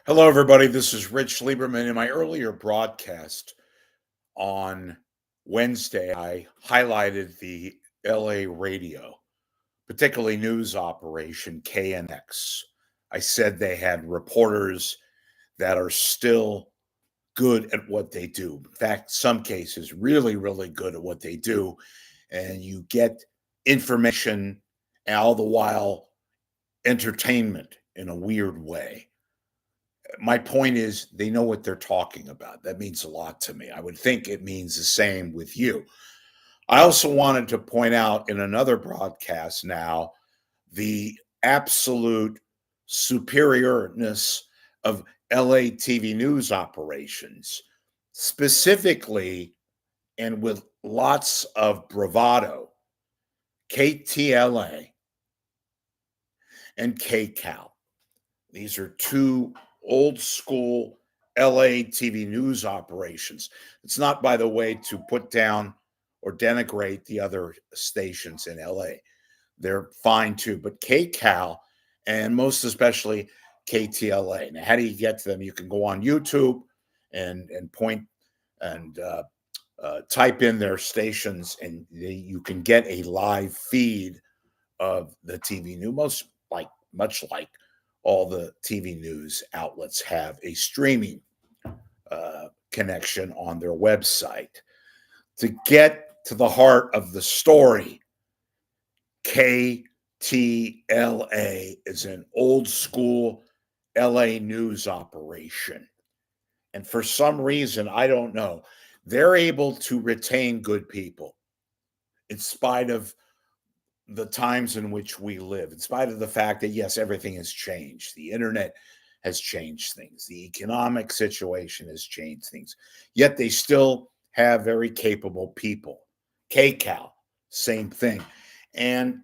Hello, everybody. This is Rich Lieberman. In my earlier broadcast on Wednesday, I highlighted the LA radio, particularly news operation KNX. I said they had reporters that are still good at what they do. In fact, some cases, really, really good at what they do. And you get information and all the while entertainment in a weird way. My point is they know what they're talking about. That means a lot to me. I would think it means the same with you. I also wanted to point out in another broadcast now the absolute superiorness of LA TV news operations, specifically and with lots of bravado, KTLA and KCAL. These are two old school LA TV news operations. It's not, by the way, to put down or denigrate the other stations in LA. They're fine too, but KCAL and most especially KTLA. Now, how do you get to them? You can go on YouTube and point and type in their stations, and you can get a live feed of the TV news. Much like all the TV news outlets have a streaming connection on their website. To get to the heart of the story, KTLA is an old school LA news operation. And for some reason, I don't know, they're able to retain good people in spite of the times in which we live, in spite of the fact that, yes, everything has changed. The internet has changed things. The economic situation has changed things. Yet they still have very capable people. KCAL, same thing. And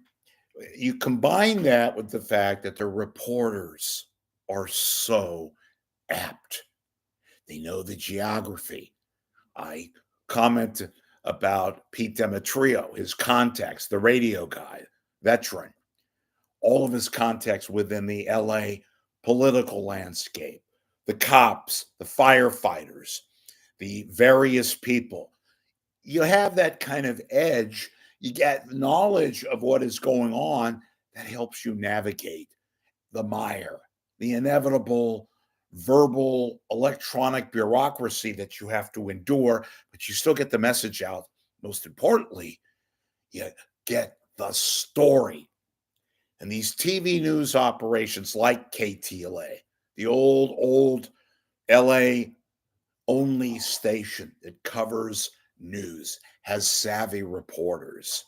you combine that with the fact that their reporters are so apt. They know the geography. I comment about Pete Demetrio, his contacts, the radio guy, veteran, all of his contacts within the LA political landscape, the cops, the firefighters, the various people. You have that kind of edge. You get knowledge of what is going on that helps you navigate the mire, the inevitable verbal electronic bureaucracy that you have to endure, but you still get the message out. Most importantly, you get the story. And these TV news operations like KTLA, the old LA only station that covers news, has savvy reporters,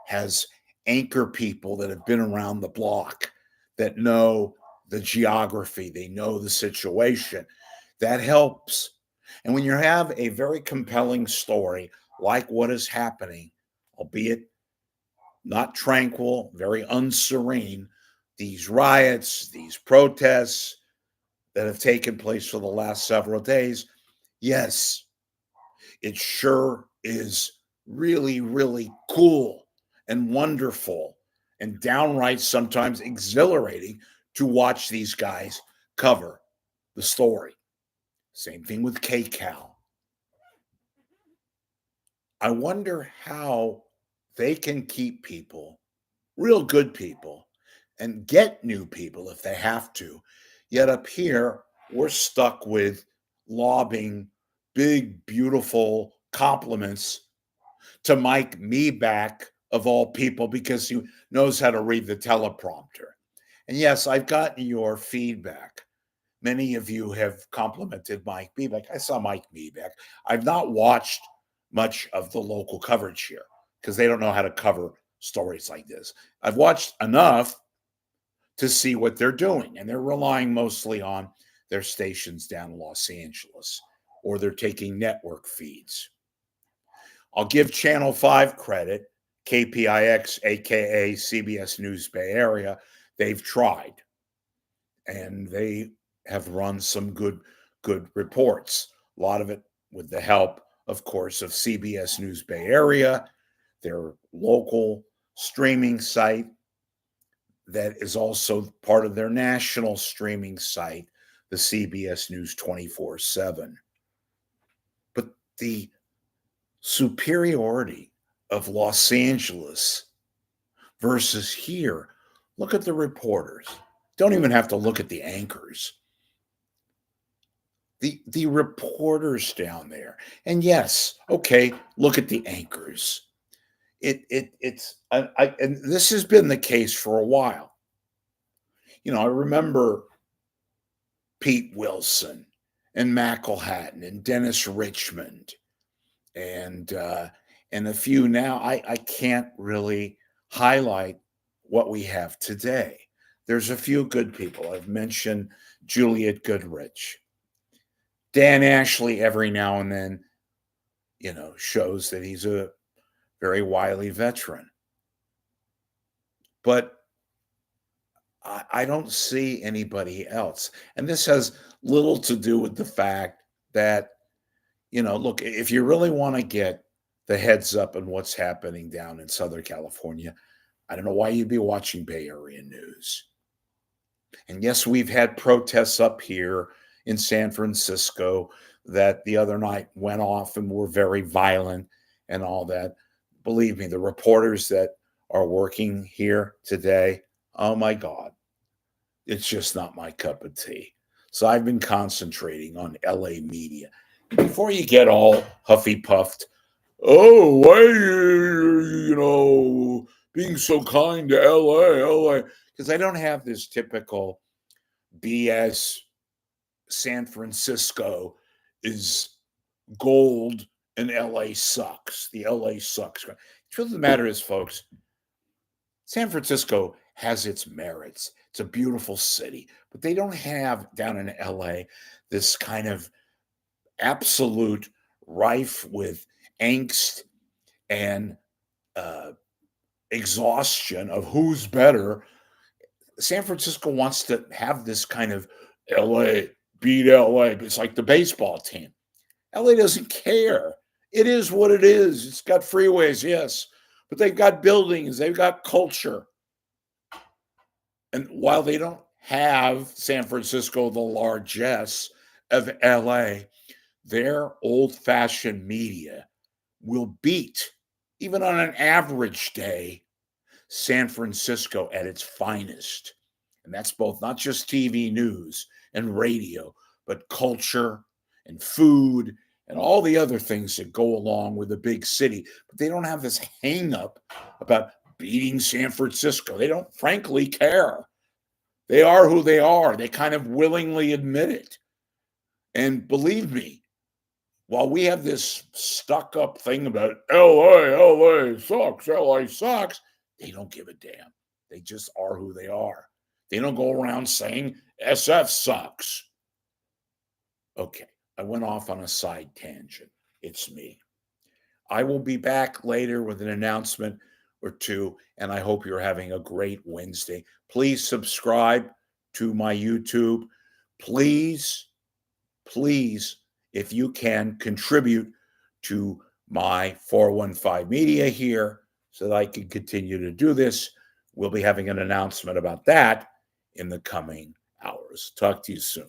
has anchor people that have been around the block, that know the geography, they know the situation. That helps. And when you have a very compelling story like what is happening, albeit not tranquil, very unserene, these riots, these protests that have taken place for the last several days, yes, it sure is really, really cool and wonderful and downright sometimes exhilarating to watch these guys cover the story. Same thing with KCAL. I wonder how they can keep people, real good people, and get new people if they have to. Yet up here, we're stuck with lobbing big, beautiful compliments to Mike Meeback, of all people, because he knows how to read the teleprompter. And yes, I've gotten your feedback. Many of you have complimented Mike Meeback. I saw Mike Meeback. I've not watched much of the local coverage here because they don't know how to cover stories like this. I've watched enough to see what they're doing, and they're relying mostly on their stations down in Los Angeles, or they're taking network feeds. I'll give Channel 5 credit, KPIX, aka CBS News Bay Area. They've tried, and they have run some good reports. A lot of it with the help, of course, of CBS News Bay Area, their local streaming site that is also part of their national streaming site, the CBS News 24/7. But the superiority of Los Angeles versus here, look at the reporters. Don't even have to look at the anchors. The reporters down there. And yes, okay, look at the anchors. And this has been the case for a while. I remember Pete Wilson and McElhatton and Dennis Richmond and a few now. I can't really highlight what we have today. There's a few good people. I've mentioned Juliet Goodrich. Dan Ashley every now and then, shows that he's a very wily veteran. But I don't see anybody else. And this has little to do with the fact that, look, if you really want to get the heads up on what's happening down in Southern California, I don't know why you'd be watching Bay Area news. And yes, we've had protests up here in San Francisco that the other night went off and were very violent and all that. Believe me, the reporters that are working here today, oh my God, it's just not my cup of tea. So I've been concentrating on LA media. Before you get all huffy puffed, oh, why are you, being so kind to LA? Because I don't have this typical BS San Francisco is gold and LA sucks. The LA sucks. The truth of the matter is, folks, San Francisco has its merits. It's a beautiful city, but they don't have down in LA this kind of absolute rife with angst and exhaustion of who's better. San Francisco wants to have this kind of LA beat LA. It's like the baseball team. LA doesn't care. It is what it is. It's got freeways, yes, but they've got buildings, they've got culture. And while they don't have San Francisco, the largesse of LA, their old-fashioned media will beat, even on an average day, San Francisco at its finest. And that's both not just TV news and radio, but culture and food and all the other things that go along with a big city. But they don't have this hang up about beating San Francisco. They don't frankly care. They are who they are. They kind of willingly admit it. And believe me, while we have this stuck up thing about LA sucks, they don't give a damn. They just are who they are. They don't go around saying SF sucks. Okay, I went off on a side tangent. It's me. I will be back later with an announcement or two, and I hope you're having a great Wednesday. Please subscribe to my YouTube. Please, if you can, contribute to my 415 media here so that I can continue to do this. We'll be having an announcement about that in the coming hours. Talk to you soon.